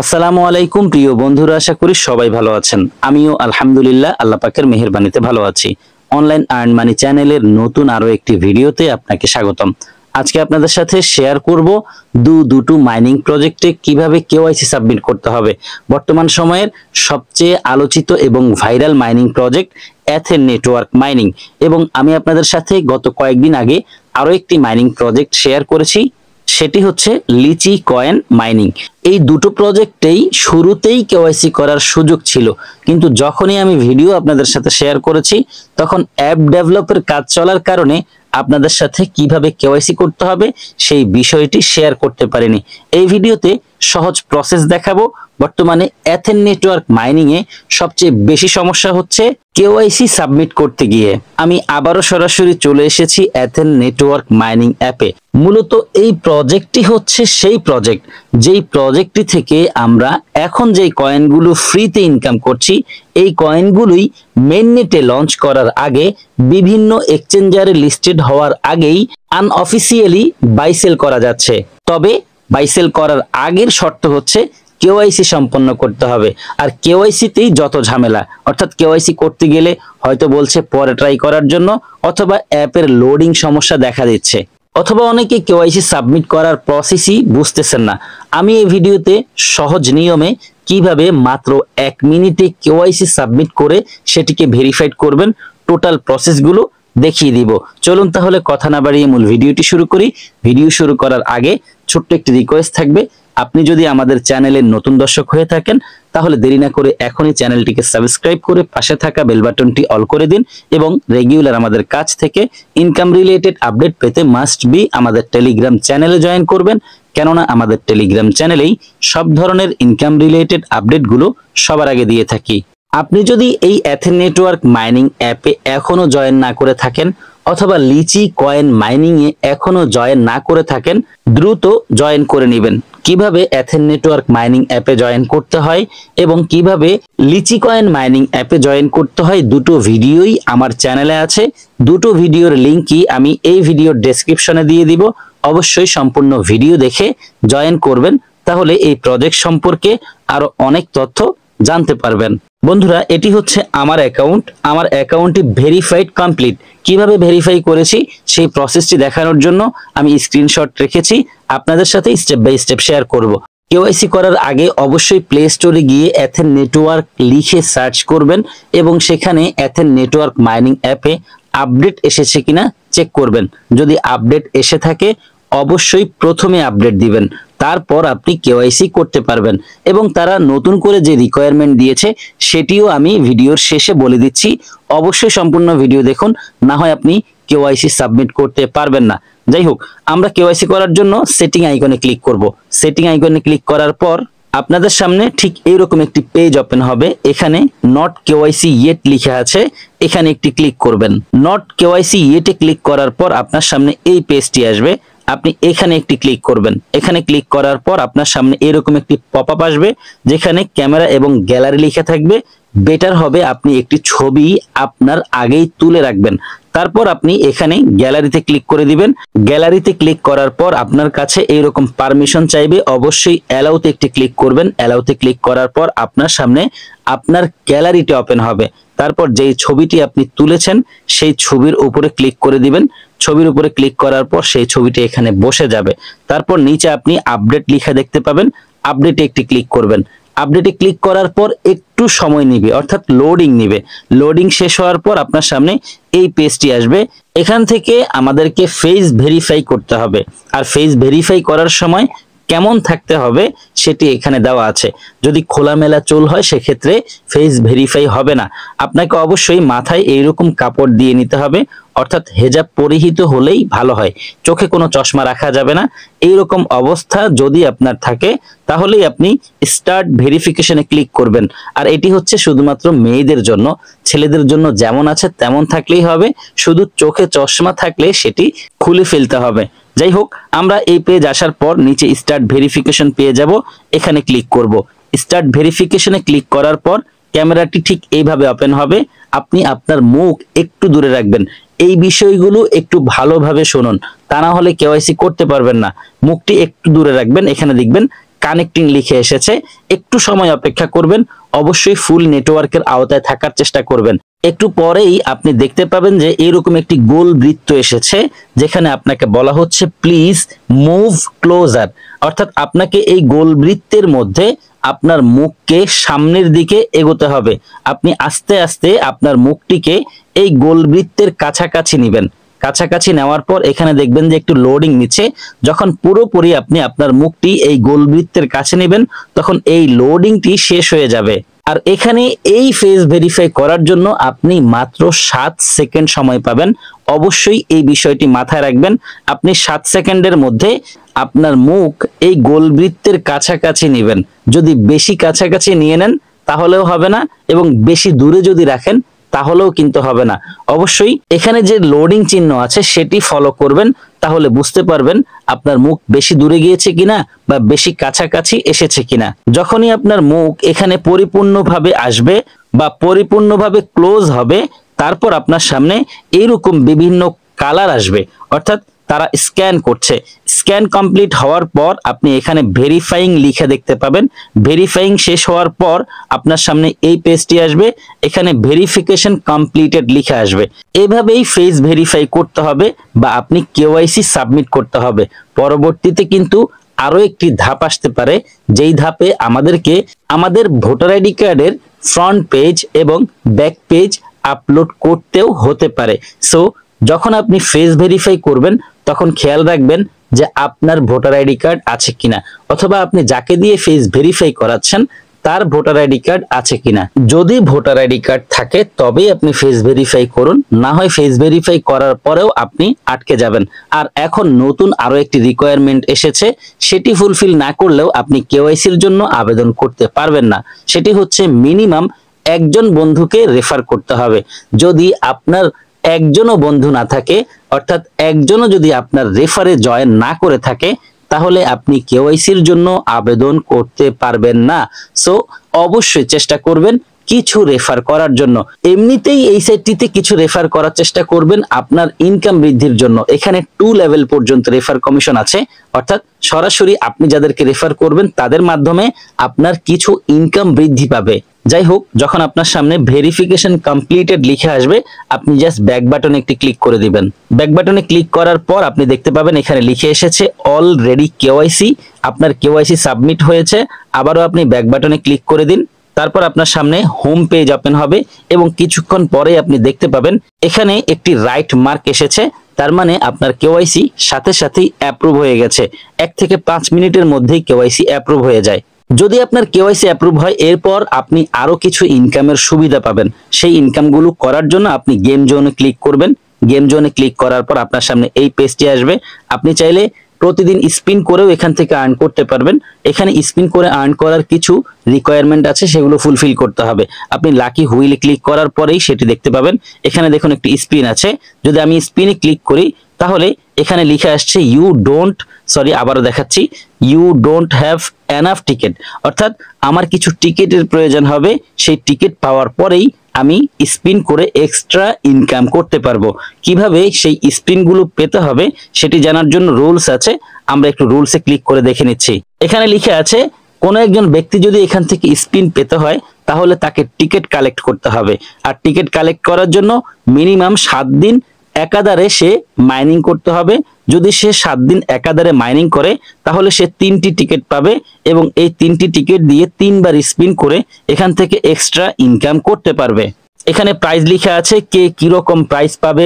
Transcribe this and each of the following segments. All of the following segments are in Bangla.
আসসালামু আলাইকুম প্রিয় বন্ধুরা, আশা করি সবাই ভালো আছেন। আমিও আলহামদুলিল্লাহ আল্লাহ পাকের মেহেরবানিতে ভালো আছি। অনলাইন আর্ন মানি চ্যানেলের নতুন আরো একটি ভিডিওতে আপনাকে স্বাগতম। আজকে আপনাদের সাথে শেয়ার করব দুটো মাইনিং প্রজেক্টে কিভাবে কেওয়াইসি সাবমিট করতে হবে। বর্তমান সময়ের সবচেয়ে আলোচিত এবং viral mining project Athene network mining, এবং আমি আপনাদের সাথে গত কয়েকদিন আগে আরো একটি মাইনিং প্রজেক্ট শেয়ার করেছি, সেটি হচ্ছে লিচি কয়েন মাইনিং। এই দুটো প্রজেক্টেই শুরুতেই কেওয়াইসি করার সুযোগ ছিল, কিন্তু যখনই আমি ভিডিও আপনাদের সাথে শেয়ার করেছি তখন অ্যাপ ডেভেলপের কাজ চলার কারণে আপনাদের সাথে কিভাবে কেওয়াইসি করতে হবে সেই বিষয়টি শেয়ার করতে পারিনি। এই ভিডিওতে সহজ প্রসেস দেখাবো। বর্তমানে এথেন নেটওয়ার্ক মাইনিং এ সবচেয়ে বেশি সমস্যা হচ্ছে কেওয়াইসি সাবমিট করতে গিয়ে। আমি আবারও সরাসরি চলে এসেছি এথেন নেটওয়ার্ক মাইনিং অ্যাপে। মূলত এই প্রজেক্টটি হচ্ছে সেই প্রজেক্ট যেই প্রজেক্টটি থেকে আমরা এখন যেই কয়েনগুলো ফ্রিতে ইনকাম করছি, এই কয়েনগুলোই মেইননেটে লঞ্চ করার আগে বিভিন্ন এক্সচেঞ্জারে লিস্টেড হওয়ার আগেই আনঅফিসিয়ালি বাই সেল করা যাচ্ছে। তবে বাই সেল করার আগের শর্ত হচ্ছে কেওয়াইসি সম্পন্ন করতে হবে। আর কেওয়াইসিতেই যত ঝামেলা, অর্থাৎ কেওয়াইসি করতে গেলে হয়তো বলছে পরে ট্রাই করার জন্য, অথবা অ্যাপের লোডিং সমস্যা দেখা দিচ্ছে, অথবা অনেকে কেওয়াইসি সাবমিট করার প্রসেসই বুঝতেছেন না। আমি এই ভিডিওতে সহজ নিয়মে কিভাবে মাত্র 1 মিনিটে কেওয়াইসি সাবমিট করে সেটিকে ভেরিফাইড করবেন, টোটাল প্রসেসগুলো দেখিয়ে দিব। চলুন তাহলে কথা না বাড়িয়ে মূল ভিডিওটি শুরু করি। ভিডিও শুরু করার আগে ছোট্ট একটি রিকোয়েস্ট থাকবে, আপনি যদি আমাদের চ্যানেলের নতুন দর্শক হয়ে থাকেন তাহলে দেরি না করে এখনই চ্যানেলটিকে সাবস্ক্রাইব করে পাশে থাকা বেল বাটনটি অল করে দিন, এবং রেগুলার আমাদের কাছ থেকে ইনকাম রিলেটেড আপডেট পেতে মাস্ট বি আমাদের টেলিগ্রাম চ্যানেলে জয়েন করবেন, কেননা আমাদের টেলিগ্রাম চ্যানেলেই সব ধরনের ইনকাম রিলেটেড আপডেটগুলো সবার আগে দিয়ে থাকি। আপনি যদি এই এথেন নেটওয়ার্ক মাইনিং অ্যাপে এখনো জয়েন না করে থাকেন, অথবা লিচি কয়েন মাইনিং এ এখনো জয়েন না করে থাকেন, দ্রুত জয়েন করে নেবেন। কিভাবে এথেন নেটওয়ার্ক মাইনিং অ্যাপে জয়েন করতে হয় এবং কিভাবে লিচি কয়েন মাইনিং অ্যাপে জয়েন করতে হয়, দুটো ভিডিওই আমার চ্যানেলে আছে। দুটো ভিডিওর লিংকই আমি এই ভিডিওর ডেসক্রিপশনে দিয়ে দিব। অবশ্যই সম্পূর্ণ ভিডিও দেখে জয়েন করবেন, তাহলে এই প্রজেক্ট সম্পর্কে আরো অনেক তথ্য জানতে পারবেন। বন্ধুরা, এটি হচ্ছে আমার অ্যাকাউন্ট। আমার অ্যাকাউন্টটি ভেরিফাইড কমপ্লিট। কিভাবে ভেরিফাই করেছি সেই প্রসেসটি দেখানোর জন্য আমি স্ক্রিনশট রেখেছি, আপনাদের সাথে স্টেপ বাই স্টেপ শেয়ার করব। কেওয়াইসি করার আগে অবশ্যই প্লে স্টোরে গিয়ে এথেন নেটওয়ার্ক লিখে সার্চ করবেন, এবং সেখানে এথেন নেটওয়ার্ক মাইনিং অ্যাপে আপডেট এসেছে কিনা চেক করবেন। যদি আপডেট এসে থাকে অবশ্যই প্রথমে আপডেট দিবেন, তারপর আপনি কেওয়াইসি করতে পারবেন। এবং তারা নতুন করে যে রিকোয়ারমেন্ট দিয়েছে সেটিও আমি ভিডিওর শেষে বলে দিচ্ছি। অবশ্যই সম্পূর্ণ ভিডিও দেখুন, না হয় আপনি কেওয়াইসি সাবমিট করতে পারবেন না। যাই হোক, আমরা কেওয়াইসি করার জন্য সেটিং আইকনে ক্লিক করব। সেটিং আইকনে ক্লিক করার পর আপনাদের সামনে ঠিক এইরকম একটি পেজ ওপেন হবে। এখানে নট কেওয়াইসি ইয়েট লেখা আছে, এখানে একটি ক্লিক করবেন। নট কেওয়াইসি ইয়েটে ক্লিক করার পর আপনার সামনে এই পেজটি আসবে। আপনি এখানে একটি ক্লিক করবেন। এখানে ক্লিক করার পর আপনার সামনে এরকম একটি পপআপ আসবে, যেখানে ক্যামেরা এবং গ্যালারি লেখা থাকবে। বেটার হবে আপনি একটি ছবি আপনার আগেই তুলে রাখবেন। তারপর আপনি এখানে গ্যালারিতে ক্লিক করে দিবেন। গ্যালারিতে ক্লিক করার পর আপনার কাছে এইরকম পারমিশন চাইবে, অবশ্যই অ্যালাউতে একটি ক্লিক করবেন। অ্যালাউতে ক্লিক করার পর আপনার সামনে আপনার গ্যালারিটি ওপেন হবে। তারপর যেই ছবিটি আপনি তুলেছেন সেই ছবির উপরে ক্লিক করে দিবেন। ছবির উপরে ক্লিক করার পর সেই ছবিটি এখানে বসে যাবে। তারপর নিচে আপনি আপডেট লেখা দেখতে পাবেন, আপডেটে একটি ক্লিক করবেন। আপডেটে ক্লিক করার পর একটু সময় নেবে, অর্থাৎ লোডিং নেবে। লোডিং শেষ হওয়ার পর আপনার সামনে এই পেজটি আসবে। এখান থেকে আমাদেরকে ফেস ভেরিফাই করতে হবে, আর ফেস ভেরিফাই করার সময় কেমন থাকতে হবে সেটি এখানে দেওয়া আছে। যদি খোলামেলা চুল হয় সেক্ষেত্রে ফেস ভেরিফাই হবে না। আপনাকে অবশ্যই মাথায় এইরকম কাপড় দিয়ে নিতে হবে, অর্থাৎ হেজাব পরিহিত হলেই ভালো হয়। চোখে কোনো চশমা রাখা যাবে না। এইরকম অবস্থা যদি আপনার থাকে তাহলেই আপনি স্টার্ট ভেরিফিকেশনে ক্লিক করবেন। আর এটি হচ্ছে শুধুমাত্র মেয়েদের জন্য, ছেলেদের জন্য যেমন আছে তেমন থাকলেই হবে। শুধু চোখে চশমা থাকলে সেটি খুলে ফেলতে হবে। যাই হোক, আমরা এই পেজ আসার পর নিচে স্টার্ট ভেরিফিকেশন পেয়ে যাব। এখানে ক্লিক করব। স্টার্ট ভেরিফিকেশনে ক্লিক করার পর ক্যামেরাটি ঠিক এইভাবে ওপেন হবে। আপনি আপনার মুখ একটু দূরে রাখবেন। এই বিষয়গুলো একটু ভালোভাবে শুনুন, তা না হলে কেওয়াইসি করতে পারবেন না। মুখটি একটু দূরে রাখবেন। এখানে দেখবেন কানেক্টিং লিখে এসেছে, একটু সময় অপেক্ষা করবেন, অবশ্যই ফুল নেটওয়ার্কের আওতায় থাকার চেষ্টা করবেন। একটু পরেই আপনি দেখতে পাবেন যে এরকম একটি গোল বৃত্ত এসেছে, যেখানে আপনাকে বলা হচ্ছে প্লিজ মুভ ক্লোজার, অর্থাৎ আপনাকে এই গোল বৃত্তের মধ্যে আপনার মুখকে সামনের দিকে এগোতে হবে। আপনি আস্তে আস্তে আপনার মুখটিকে এই গোল বৃত্তের কাছাকাছি নেবেন। কাছাকাছি নেওয়ার পর এখানে দেখবেন যে একটু লোডিং নিচ্ছে। যখন পুরোপুরি আপনি আপনার মুখটি এই গোল বৃত্তের কাছে নেবেন, তখন এই লোডিংটি শেষ হয়ে যাবে। আর এখানে এই ফেস ভেরিফাই করার জন্য আপনি মাত্র 7 সেকেন্ড সময় পাবেন। অবশ্যই এই বিষয়টি মাথায় রাখবেন। আপনি 7 সেকেন্ডের মধ্যে আপনার মুখ এই গোল বৃত্তের কাছাকাছি নেবেন। যদি বেশি কাছাকাছি নিয়ে নেন তাহলেও হবে না, এবং বেশি দূরে যদি রাখেন তাহলেও কিন্তু হবে না। অবশ্যই এখানে যে লোডিং চিহ্ন আছে সেটি ফলো করবেন, তাহলে বুঝতে পারবেন আপনার মুখ বেশি দূরে গিয়েছে কিনা বা বেশি কাছাকাছি এসেছে কিনা। যখনই আপনার মুখ এখানে পরিপূর্ণভাবে আসবে বা পরিপূর্ণভাবে ক্লোজ হবে, তারপর আপনার সামনে এইরকম বিভিন্ন কালার আসবে, অর্থাৎ তারা স্ক্যান করছে। স্ক্যান কমপ্লিট হওয়ার পর আপনি এখানে ভেরিফাইং লিখে দেখতে পাবেন। ভেরিফাইং শেষ হওয়ার পর আপনার সামনে এই পেজটি আসবে, এখানে ভেরিফিকেশন কমপ্লিটেড লিখে আসবে। এভাবেই ফেস ভেরিফাই করতে হবে বা আপনি কেওয়াইসি সাবমিট করতে হবে। পরবর্তীতে কিন্তু আরো একটি ধাপ আসতে পারে, যেই ধাপে আমাদেরকে আমাদের ভোটার আইডি কার্ডের ফ্রন্ট পেজ এবং ব্যাক পেজ আপলোড করতেও হতে পারে। সো যখন আপনি ফেস ভেরিফাই করবেন তখন খেয়াল রাখবেন যে আপনার ভোটার আইডি কার্ড আছে কিনা, অথবা আপনি যাকে দিয়ে ফেস ভেরিফাই করাচ্ছেন তার ভোটার আইডি কার্ড আছে কিনা। যদি ভোটার আইডি কার্ড থাকে তবেই আপনি ফেস ভেরিফাই করুন, না হয় ফেস ভেরিফাই করার পরেও আপনি আটকে যাবেন। আর এখন নতুন আরো একটি রিকোয়ারমেন্ট এসেছে, সেটি ফুলফিল না করলেও আপনি কেওয়াইসির জন্য আবেদন করতে পারবেন না। সেটি হচ্ছে মিনিমাম একজন বন্ধুকে রেফার করতে হবে। যদি আপনার একজনও বন্ধু না থাকে, অর্থাৎ একজনও যদি আপনার রেফারে জয়েন না করে থাকে, তাহলে আপনি কেওয়াইসির জন্য আবেদন করতে পারবেন না। সো অবশ্যই চেষ্টা করবেন কিছু রেফার করার জন্য। এমনিতেই এই সাইটটিতে কিছু রেফার করার চেষ্টা করবেন আপনার ইনকাম বৃদ্ধির জন্য। এখানে 2 লেভেল পর্যন্ত রেফার কমিশন আছে, অর্থাৎ সরাসরি আপনি যাদেরকে রেফার করবেন তাদের মাধ্যমে আপনার কিছু ইনকাম বৃদ্ধি পাবে। যাই হোক, যখন আপনার সামনে ভেরিফিকেশন কমপ্লিটেড লিখে আসবে, আপনি জাস্ট ব্যাক বাটনে একটি ক্লিক করে দিবেন। ব্যাক বাটনে ক্লিক করার পর আপনি দেখতে পাবেন এখানে লিখে এসেছে অলরেডি কেওয়াইসি, আপনার কেওয়াইসি সাবমিট হয়েছে। আবারও আপনি ব্যাক বাটনে ক্লিক করে দিন। তারপর আপনার সামনে হোম পেজ ওপেন হবে এবং কিছুক্ষণ পরে আপনি দেখতে পাবেন এখানে একটি রাইট মার্ক এসেছে। তার মানে আপনার কেওয়াইসি সাথে সাথেই অ্যাপ্রুভ হয়ে গেছে। 1 থেকে 5 মিনিটের মধ্যেই কেওয়াইসি অ্যাপ্রুভ হয়ে যায়। যদি আপনার কেওয়াইসি অ্যাপ্রুভ হয়, এরপর আপনি আরো কিছু ইনকামের সুবিধা পাবেন। সেই ইনকামগুলো করার জন্য আপনি গেম জোনে ক্লিক করবেন। গেম জোনে ক্লিক করার পর আপনার সামনে এই পেজটি আসবে। আপনি চাইলে প্রতিদিন স্পিন করেও এখান থেকে আর্ন করতে পারবেন। এখানে স্পিন করে আর্ন করার কিছু রিকোয়ারমেন্ট আছে, সেগুলো ফুলফিল করতে হবে। আপনি লাকি হুইলে ক্লিক করার পরেই সেটি দেখতে পাবেন। এখানে দেখুন একটি স্পিন আছে, যদি আমি স্পিনে ক্লিক করি তাহলে এখানে লিখে আসছে আবারও দেখাচ্ছি, you don't have enough ticket, অর্থাৎ আমার কিছু টিকেটের প্রয়োজন হবে। সেই টিকেট পাওয়ার পরেই আমি স্পিন করে এক্সট্রা ইনকাম করতে পারবো। কিভাবে সেই স্পিনগুলো পেতে হবে সেটি জানার জন্য রুলস আছে, আমরা একটু রুলসে ক্লিক করে দেখে নিচ্ছি। এখানে লিখে আছে কোনো একজন ব্যক্তি যদি এখান থেকে স্পিন পেতে হয় তাহলে তাকে টিকেট কালেক্ট করতে হবে। আর টিকেট কালেক্ট করার জন্য মিনিমাম 7 দিন একাধারে সে মাইনিং করতে হবে। যদি সে 7 দিন একাধারে মাইনিং করে তাহলে সে 3টি টিকেট পাবে এবং এই 3টি টিকেট দিয়ে 3 বার স্পিন করে এখান থেকে এক্সট্রা ইনকাম করতে পারবে। এখানে প্রাইস লেখা আছে, কে কিরকম প্রাইস পাবে,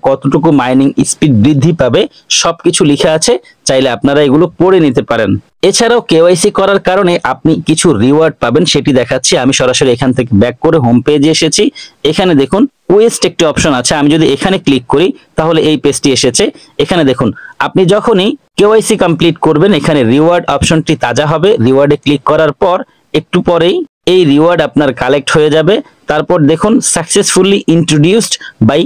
কতটুকু মাইনিং স্পিড বৃদ্ধি পাবে, সবকিছু লেখা আছে। চাইলে আপনারা এগুলো পড়ে নিতে পারেন। এছাড়াও কেওয়াইসি করার কারণে আপনি কিছু রিওয়ার্ড পাবেন, সেটি দেখাচ্ছি। আমি সরাসরি এখান থেকে ব্যাক করে হোম পেজে এসেছি। এখানে দেখুন কোয়েস্ট একটি অপশন আছে, আমি যদি এখানে ক্লিক করি তাহলে এই পেজটি এসেছে। এখানে দেখুন আপনি যখনই কেওয়াইসি কমপ্লিট করবেন এখানে রিওয়ার্ড অপশনটি তাজা হবে। রিওয়ার্ডে ক্লিক করার পর একটু পরেই এই রিওয়ার্ড আপনার কালেক্ট হয়ে যাবে। তারপর দেখুন successfully introduced by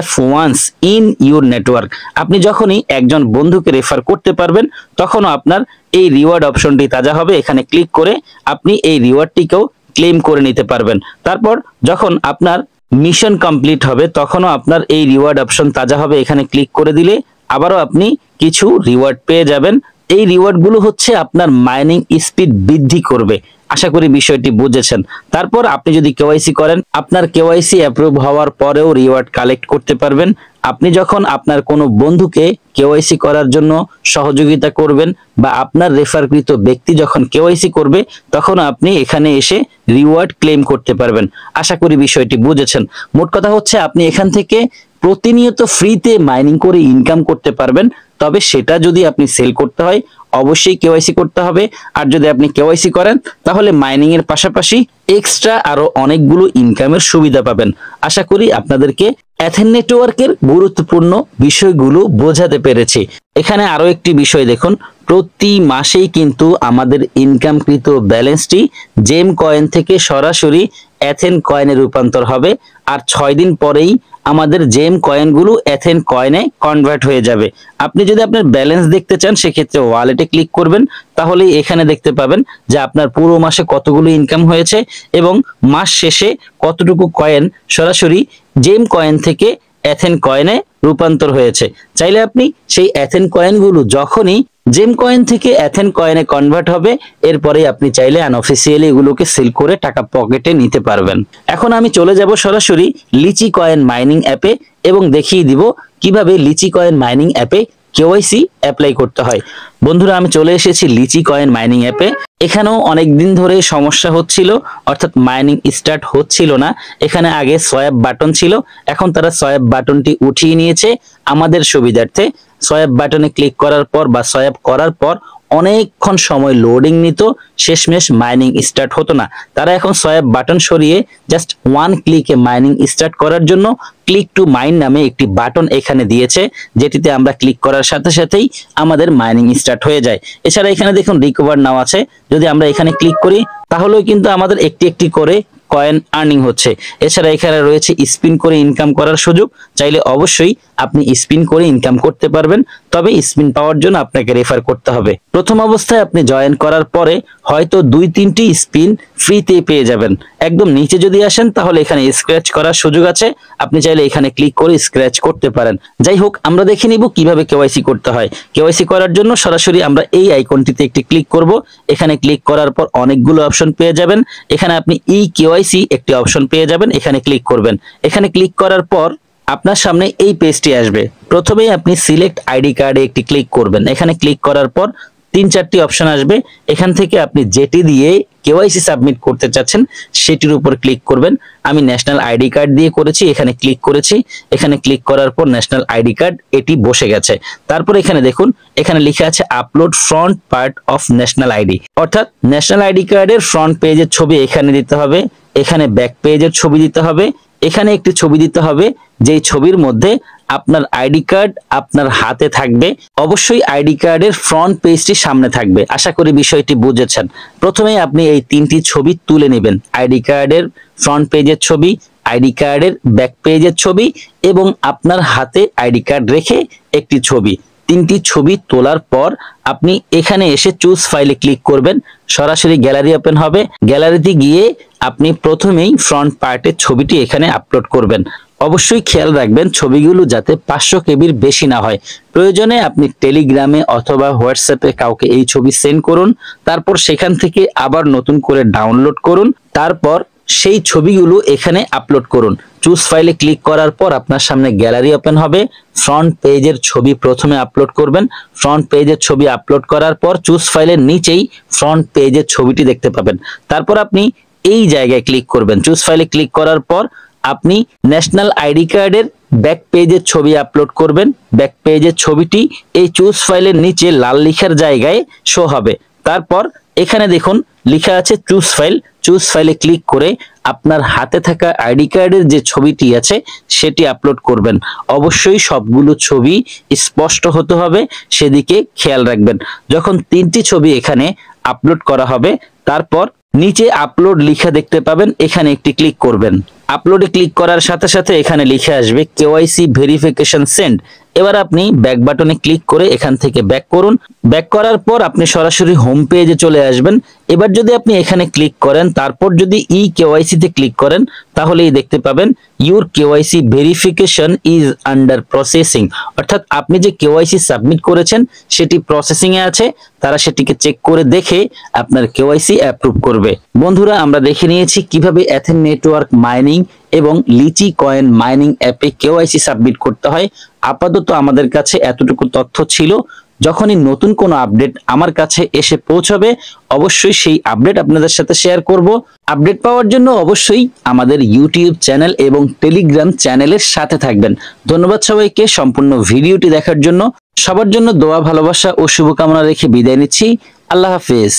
F1s in your network. আপনি যখনই একজন বন্ধুকে রেফার করতে পারবেন তখনও আপনার এই রিওয়ার্ড অপশনটি তাজা হবে। এখানে ক্লিক করে আপনি এই রিওয়ার্ডটিকেও ক্লেম করে নিতে পারবেন। তারপর যখন আপনার মিশন কমপ্লিট হবে তখনও আপনার এই রিওয়ার্ড অপশন তাজা হবে। এখানে ক্লিক করে দিলে আবারও আপনি কিছু রিওয়ার্ড পেয়ে যাবেন। এই রিওয়ার্ড গুলো হচ্ছে আপনার মাইনিং স্পিড বৃদ্ধি করবে। আশা করি বিষয়টি বুঝেছেন। তারপর আপনি যদি কেওয়াইসি করেন, আপনার কেওয়াইসি অ্যাপ্রুভ হওয়ার পরেও রিওয়ার্ড কালেক্ট করতে পারবেন। আপনি যখন আপনার কোনো বন্ধুকে কেওয়াইসি করার জন্য সহযোগিতা করবেন বা আপনার রেফারকৃত ব্যক্তি যখন কেওয়াইসি করবে, তখন আপনি এখানে এসে রিওয়ার্ড ক্লেম করতে পারবেন। আশা করি বিষয়টি বুঝেছেন। মোট কথা হচ্ছে আপনি এখান থেকে প্রতিনিয়ত ফ্রিতে মাইনিং করে ইনকাম করতে পারবেন। তবে সেটা যদি আপনি সেল করতে হয়, অবশ্যই কেওয়াইসি করতে হবে। আর যদি আপনি কেওয়াইসি করেন, তাহলে মাইনিং এর পাশাপাশি এক্সট্রা আরো অনেকগুলো ইনকামের সুবিধা পাবেন। আশা করি আপনাদেরকে এথেন নেটওয়ার্কের গুরুত্বপূর্ণ বিষয়গুলো বোঝাতে পেরেছি। এখানে আরো একটি বিষয় দেখুন, প্রতি মাসেই কিন্তু আমাদের ইনকামকৃত ব্যালেন্সটি জেম কয়েন থেকে সরাসরি এথেন কয়েনে রূপান্তর হবে। আর 6 দিন পরেই আমাদের জেম কয়েনগুলো এথেন কয়েনে কনভার্ট হয়ে যাবে। আপনি যদি আপনার ব্যালেন্স দেখতে চান, সেক্ষেত্রে ওয়ালেটে ক্লিক করবেন, তাহলে এখানে দেখতে পাবেন যে আপনার পুরো মাসে কতগুলো ইনকাম হয়েছে এবং মাস শেষে কতটুকু কয়েন সরাসরি জেম কয়েন থেকে এথেন কয়েনে রূপান্তর হয়েছে। চাইলে আপনি সেই এথেন কয়েনগুলো যখনই জেম কয়েন থেকে এথেন কয়েনে কনভার্ট হবে, এরপরে আপনি চাইলে আনঅফিসিয়ালি এগুলোকে সেল করে টাকা পকেটে নিতে পারবেন। এখন আমি চলে যাব সরাসরি লিচি কয়েন মাইনিং অ্যাপে এবং দেখিয়ে দিব কিভাবে লিচি কয়েন মাইনিং অ্যাপে কেওয়াইসি অ্যাপ্লাই করতে হয়। বন্ধুরা, আমি চলে এসেছি লিচি কয়েন মাইনিং অ্যাপে। এখানেও অনেক দিন ধরে সমস্যা হচ্ছিল, অর্থাৎ মাইনিং স্টার্ট হচ্ছিল না। এখানে আগে সোয়াপ বাটন ছিল, এখন তারা সোয়াপ বাটনটি উঠিয়ে নিয়েছে আমাদের সুবিধার্থে। সোয়াপ বাটনে ক্লিক করার পর বা সোয়াপ করার পর অনেকক্ষণ সময় লোডিং নিত, শেষমেশ মাইনিং স্টার্ট হতো না। তারা এখন সোয়াপ বাটন সরিয়ে জাস্ট 1 ক্লিকে মাইনিং স্টার্ট করার জন্য ক্লিক টু মাইন নামে একটি বাটন এখানে দিয়েছে, যেটিতে আমরা ক্লিক করার সাথে সাথেই আমাদের মাইনিং স্টার্ট হয়ে যায়। এছাড়া এখানে দেখুন রিকভার নাও আছে, যদি আমরা এখানে ক্লিক করি তাহলেও কিন্তু আমাদের একটি একটি করে কয়েন আর্নিং হচ্ছে। এছাড়া এখানে রয়েছে স্পিন করে ইনকাম করার সুযোগ। চাইলে অবশ্যই আপনি স্পিন করে ইনকাম করতে পারবেন, তবে স্পিন পাওয়ার জন্য আপনাকে রেফার করতে হবে। প্রথম অবস্থায় আপনি জয়েন করার পরে হয়তো 2-3টি স্পিন ফ্রিতে পেয়ে যাবেন। একদম নিচে যদি আসেন, তাহলে এখানে স্ক্র্যাচ করার সুযোগ আছে, আপনি চাইলে এখানে ক্লিক করে স্ক্র্যাচ করতে পারেন। যাই হোক, আমরা দেখে নিব কিভাবে কেওয়াইসি করতে হয়। কেওয়াইসি করার জন্য সরাসরি আমরা এই আইকনটিতে একটি ক্লিক করব। এখানে ক্লিক করার পর অনেকগুলো অপশন পেয়ে যাবেন। এখানে আপনি ই কেওয়াইসি একটি অপশন পেয়ে যাবেন, এখানে ক্লিক করবেন। এখানে ক্লিক করার পর আপনার সামনে এই পেজটি আসবে। প্রথমেই আপনি সিলেক্ট আইডি কার্ডে একটি ক্লিক করবেন। এখানে ক্লিক করার পর 3-4টি অপশন আসবে। এখান থেকে আপনি যেটি দিয়ে কেওয়াইসি সাবমিট করতে চাচ্ছেন সেটির উপর ক্লিক করবেন। আমি ন্যাশনাল আইডি কার্ড দিয়ে করেছি, এখানে ক্লিক করেছি। এখানে ক্লিক করার পর ন্যাশনাল আইডি কার্ড এটি বসে গেছে। তারপর এখানে দেখুন, এখানে লেখা আছে upload front part of national ID, অর্থাৎ ন্যাশনাল আইডি কার্ডের ফ্রন্ট পেজের ছবি এখানে দিতে হবে, এখানে ব্যাক পেজের ছবি দিতে হবে, এখানে একটি ছবি দিতে হবে যেই ছবির মধ্যে আপনার আইডি কার্ড আপনার হাতে থাকবে। অবশ্যই আইডি কার্ডের ফ্রন্ট পেজটি সামনে থাকবে। আশা করি বিষয়টি বুঝেছেন। প্রথমে আপনি এই 3টি ছবি তুলে নেবেন, আইডি কার্ডের ফ্রন্ট পেজের ছবি, আইডি কার্ডের ব্যাক পেজের ছবি এবং আপনার হাতে আইডি কার্ড রেখে একটি ছবি। 3টি ছবি তোলার পর আপনি এখানে এসে চুজ ফাইলে ক্লিক করবেন, সরাসরি গ্যালারি ওপেন হবে। গ্যালারিতে গিয়ে আপনি প্রথমেই ফ্রন্ট পার্টের ছবিটি এখানে আপলোড করবেন। অবশ্যই খেয়াল রাখবেন ছবিগুলো যাতে 500 কেবির বেশি না হয়। প্রয়োজনে আপনি টেলিগ্রামে অথবা হোয়াটসঅ্যাপে কাউকে এই ছবি সেন্ড করুন, তারপর সেখান থেকে আবার নতুন করে ডাউনলোড করুন, তারপর সেই ছবিগুলো এখানে আপলোড করুন। চুজ ফাইলে ক্লিক করার পর আপনার সামনে গ্যালারি ওপেন হবে। ফ্রন্ট পেজের ছবি প্রথমে আপলোড করবেন। ফ্রন্ট পেজের ছবি আপলোড করার পর চুজ ফাইলের নিচেই ফ্রন্ট পেজের ছবিটি দেখতে পাবেন। তারপর আপনি এই জায়গায় ক্লিক করবেন। চুজ ফাইলে ক্লিক করার পর আপনি ন্যাশনাল আইডি কার্ডের ব্যাক পেজের ছবি আপলোড করবেন। ব্যাক পেজের ছবিটি এই চুজ ফাইলের নিচে লাল লেখার জায়গায় শো হবে। তারপর এখানে দেখুন লেখা আছে চুজ ফাইল। চুজ ফাইলে ক্লিক করে আপনার হাতে থাকা আইডি কার্ডের যে ছবিটি আছে সেটি আপলোড করবেন। অবশ্যই সবগুলো ছবি স্পষ্ট হতে হবে, সেদিকে খেয়াল রাখবেন। যখন 3টি ছবি এখানে আপলোড করা হবে, তারপর নিচে আপলোড লিখা দেখতে পাবেন, এখানে একটি ক্লিক করবেন। আপলোডে ক্লিক করার সাথে সাথে এখানে লিখে আসবে কেওয়াইসি ভেরিফিকেশন সেন্ড। এবার আপনি ব্যাক বাটনে ক্লিক করে এখান থেকে ব্যাক করুন। ব্যাক করার পর আপনি সরাসরি হোম পেজে চলে আসবেন। এবার যদি আপনি এখানে ক্লিক করেন, তারপর যদি ই কেওয়াইসি তে ক্লিক করেন, তাহলেই দেখতে পাবেন your KYC verification is under processing, অর্থাৎ আপনি যে কেওয়াইসি সাবমিট করেছেন সেটি প্রসেসিং এ আছে। তারা সেটিকে চেক করে দেখে আপনার কেওয়াইসি অ্যাপ্রুভ করবে। বন্ধুরা, আমরা দেখে নিয়েছি কিভাবে এথেন নেটওয়ার্ক মাইনিং এবং লিচি কয়েন মাইনিং অ্যাপে কেওয়াইসি সাবমিট করতে হয়। আপাতত আমাদের কাছে এতটুকু তথ্য ছিল। যখনই নতুন কোনো আপডেট আমার কাছে এসে পৌঁছবে, অবশ্যই সেই আপডেট আপনাদের সাথে শেয়ার করব। আপডেট পাওয়ার জন্য অবশ্যই আমাদের ইউটিউব চ্যানেল এবং টেলিগ্রাম চ্যানেলের সাথে থাকবেন। ধন্যবাদ সবাইকে সম্পূর্ণ ভিডিওটি দেখার জন্য। সবার জন্য দোয়া, ভালোবাসা ও শুভকামনা রেখে বিদায় নিচ্ছি। আল্লাহ হাফেজ।